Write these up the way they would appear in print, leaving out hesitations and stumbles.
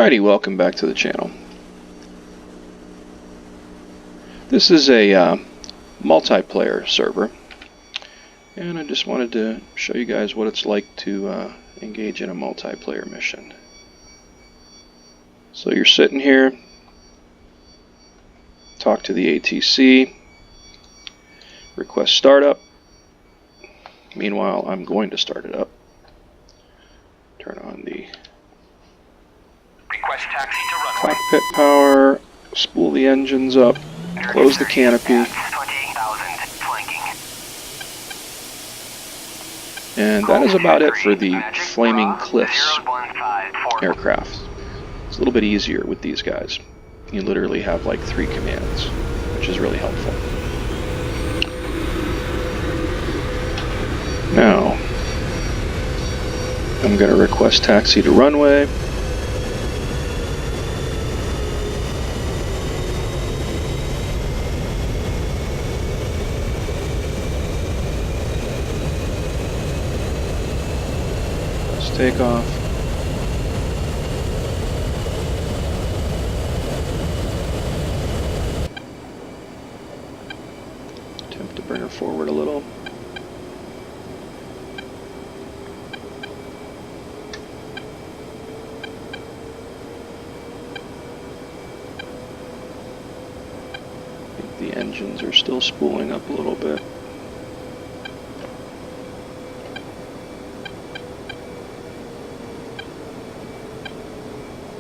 Alrighty, welcome back to the channel. This is a multiplayer server, and I just wanted to show you guys what it's like to engage in a multiplayer mission. So you're sitting here, talk to the ATC, request startup. Meanwhile, I'm going to start it up. Turn on the request taxi to runway. cockpit power, spool the engines up, close the canopy, and that is about it for the Flaming Cliffs aircraft. It's a little bit easier with these guys. You literally have like 3 commands, which is really helpful. Now, I'm going to request taxi to runway. Takeoff. Attempt to bring her forward a little. I think the engines are still spooling up a little bit.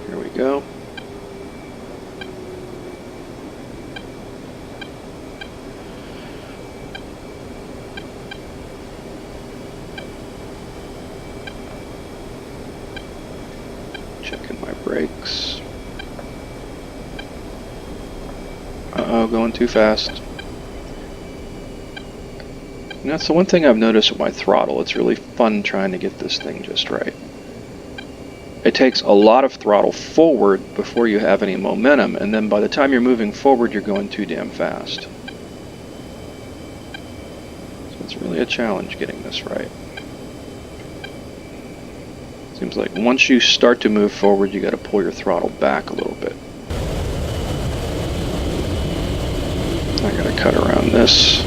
Here we go. Checking my brakes. Uh-oh, going too fast. And that's the one thing I've noticed with my throttle. It's really fun trying to get this thing just right. It takes a lot of throttle forward before you have any momentum, and then by the time you're moving forward, you're going too damn fast. So it's really a challenge getting this right. Seems like once you start to move forward, you got to pull your throttle back a little bit. I gotta cut around this.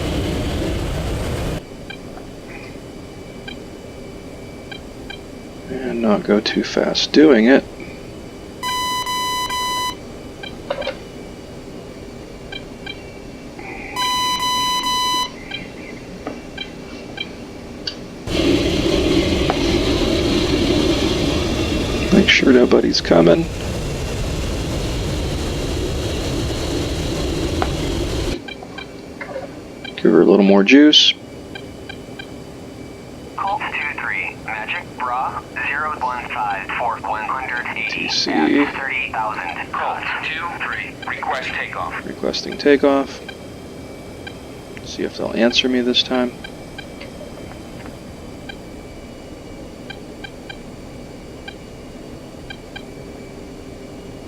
And not go too fast doing it. Make sure nobody's coming. Give her a little more juice. TC. 30,000. Colt 2-3. Request takeoff. Requesting takeoff. See if they'll answer me this time.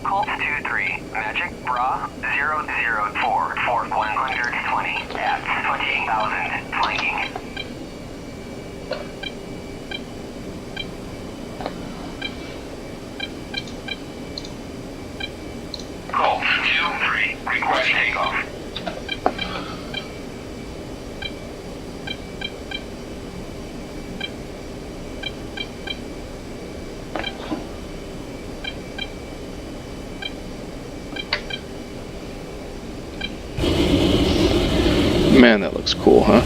Colt 2-3. Magic Bra 004. Fort 120 at 20,000. Flanking. Colt 2-3, request takeoff. Man, that looks cool, huh?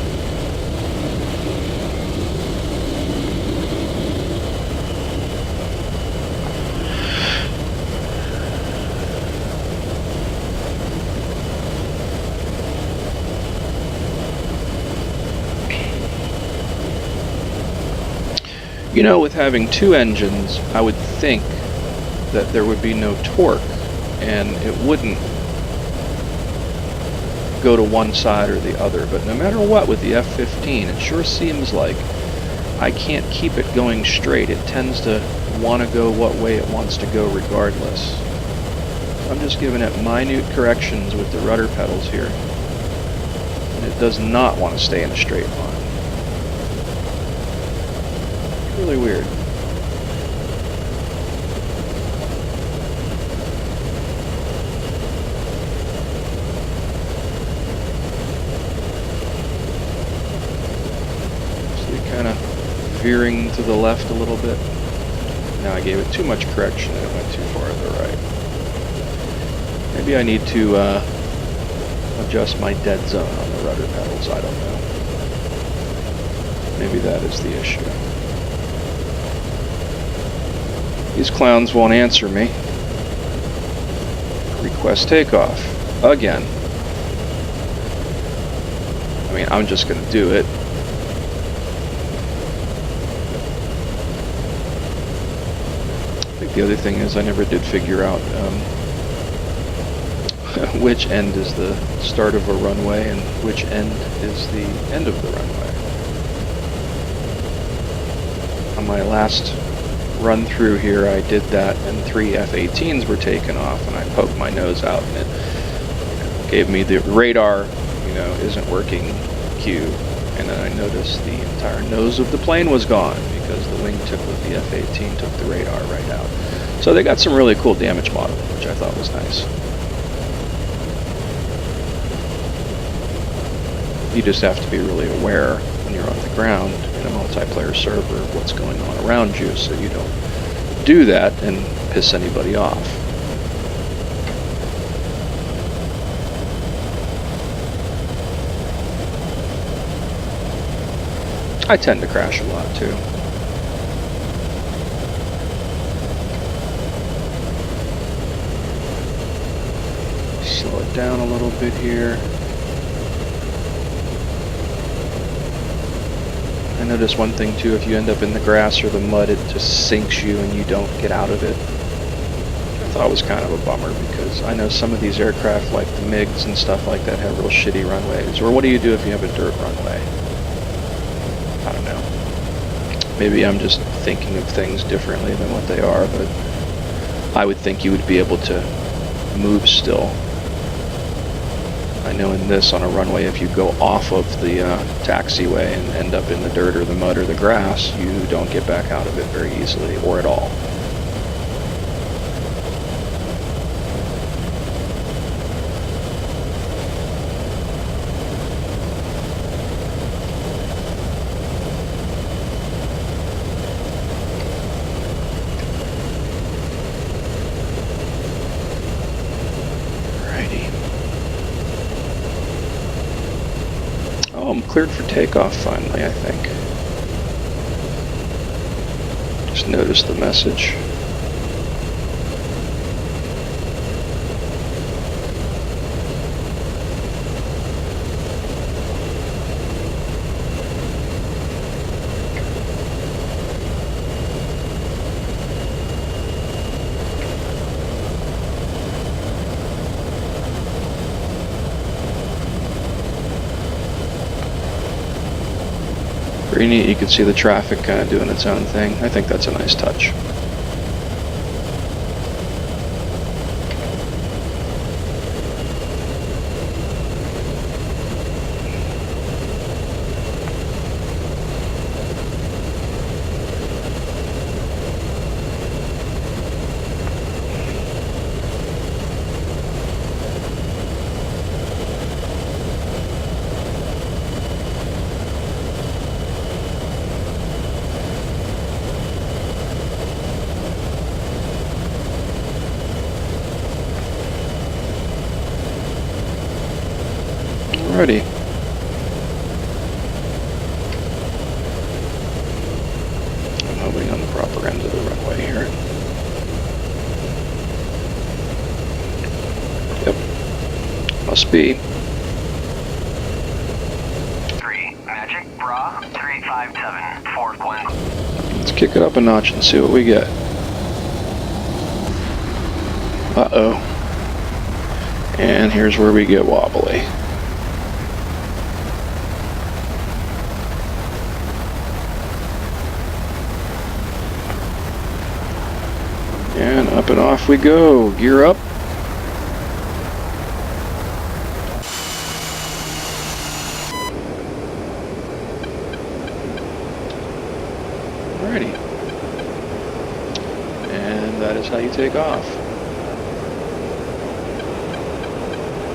You know, with having 2 engines, I would think that there would be no torque, and it wouldn't go to one side or the other. But no matter what, with the F-15, it sure seems like I can't keep it going straight. It tends to want to go what way it wants to go regardless. I'm just giving it minute corrections with the rudder pedals here, and it does not want to stay in a straight line. Really weird. veering to the left a little bit. Now I gave it too much correction and it went too far to the right. Maybe I need to adjust my dead zone on the rudder pedals, I don't know. Maybe that is the issue. These clowns won't answer me. Request takeoff. Again. I mean, I'm just going to do it. I think the other thing is I never did figure out which end is the start of a runway and which end is the end of the runway. On my last run through here, I did that and 3 F-18s were taken off, and I poked my nose out and it gave me the radar, isn't working cue, and then I noticed the entire nose of the plane was gone because the wingtip of the F-18 took the radar right out. So they got some really cool damage modeling, which I thought was nice. You just have to be really aware when you're on the ground in a multiplayer server of what's going on around you, so you don't do that and piss anybody off. I tend to crash a lot too. Slow it down a little bit here. I noticed one thing too, if you end up in the grass or the mud, it just sinks you and you don't get out of it. I thought it was kind of a bummer because I know some of these aircraft like the MiGs and stuff like that have real shitty runways. Or what do you do if you have a dirt runway? I don't know. Maybe I'm just thinking of things differently than what they are, but I would think you would be able to move still. I know in this, on a runway, if you go off of the taxiway and end up in the dirt or the mud or the grass, you don't get back out of it very easily, or at all. I'm cleared for takeoff finally, I think. Just noticed the message. Pretty neat, you can see the traffic kind of doing its own thing. I think that's a nice touch. Alrighty. I'm hovering on the proper end of the runway here. Yep. Must be. 3, Magic, Bra, 357, 41. Let's kick it up a notch and see what we get. Uh-oh. And here's where we get wobbly. And up and off we go. Gear up. Alrighty. And that is how you take off.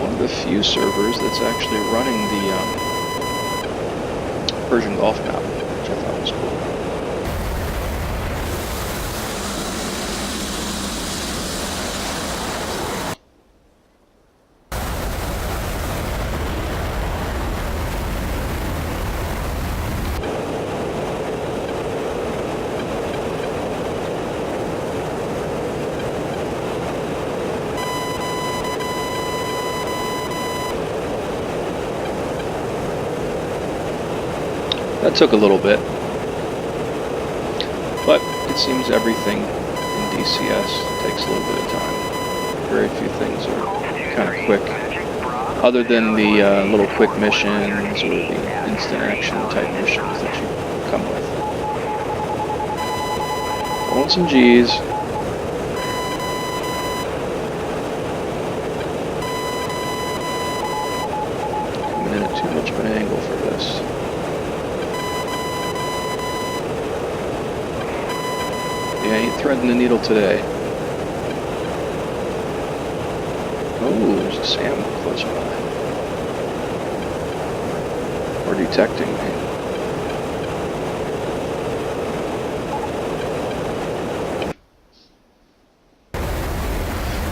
One of the few servers that's actually running the Persian Gulf map, which I thought was cool. That took a little bit, but it seems everything in DCS takes a little bit of time. Very few things are kind of quick, other than the little quick missions or the instant action type missions that you come with. Pulling some G's. Coming in at too much of an angle for this. Yeah, ain't threading the needle today. Oh, there's a SAM close by. Or detecting me.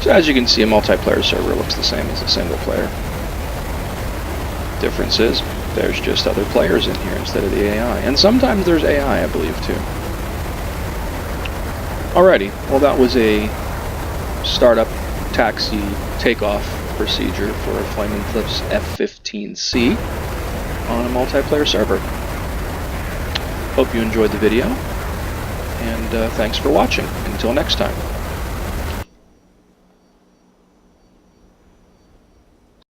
So as you can see, a multiplayer server looks the same as a single player. Difference is, there's just other players in here instead of the AI. And sometimes there's AI, I believe, too. Alrighty, well that was a startup taxi takeoff procedure for Flaming Cliff's F-15C on a multiplayer server. Hope you enjoyed the video, and thanks for watching. Until next time.